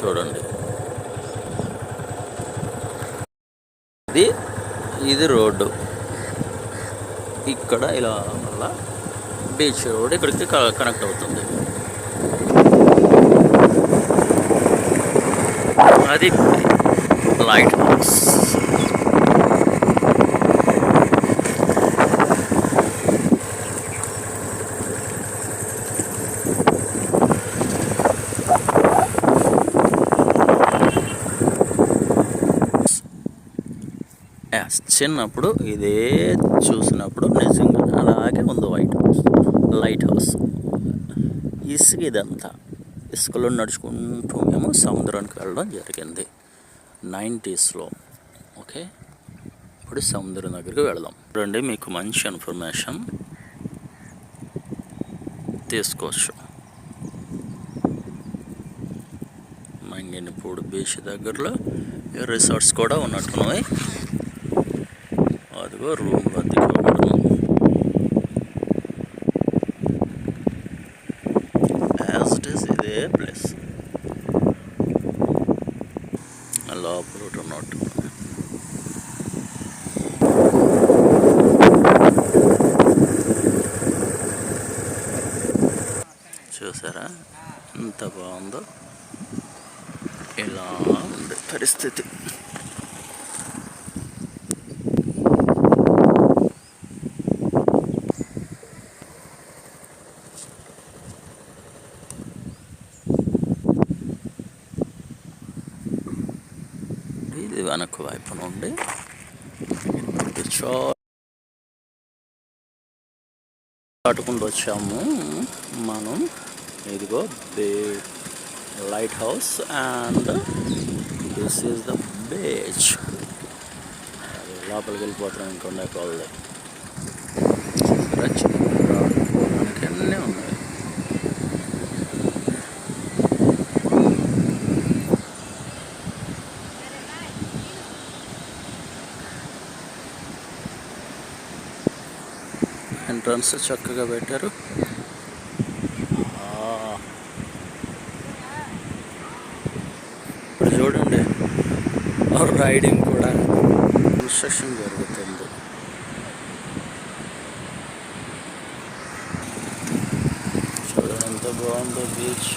చూడండి. ఇది రోడ్డు. ఇక్కడ ఇలా మళ్ళా బీచ్ రోడ్ ఇక్కడికి కనెక్ట్ అవుతుంది. అది లైట్ హౌస్. చిన్నప్పుడు ఇదే చూసినప్పుడు నిజంగా అలాగే ఉంది లైట్ హౌస్. ఇసుక ఇదంతా ఇసుకలో నడుచుకుంటూ మేము సముద్రానికి వెళ్ళడం జరిగింది 90sలో. ఓకే, ఇప్పుడు సముద్రం దగ్గరికి వెళదాం రండి. మీకు మంచి ఇన్ఫర్మేషన్ తీసుకోవచ్చు. మంగినపూడి బీచ్ దగ్గరలో రిసార్ట్స్ కూడా ఉన్నట్టున్నాయి. అదిగో రూమ్ అద్దెకోవడం. యాజ్ ఇట్ ఈస్ ఇదే ప్లేస్ లోపల ఉన్నట్టు. చూసారా ఎంత బాగుందో. ఇలా ఉంది పరిస్థితి. ఇది వెనక వైపు నుండి దాటుకుంటూ వచ్చాము మనం. ఇదిగో the light house and this is the beach. లోపలికి వెళ్ళిపోతాం ఇంకొండ కాలది. మనకి అన్నీ ఉన్నాయి. ఎంట్రన్స్ చక్కగా పెట్టారు. ఇప్పుడు చూడండి రైడింగ్ కూడా కన్స్ట్రక్షన్ జరుగుతుంది. చూడండి ఎంత బాగుందో బీచ్.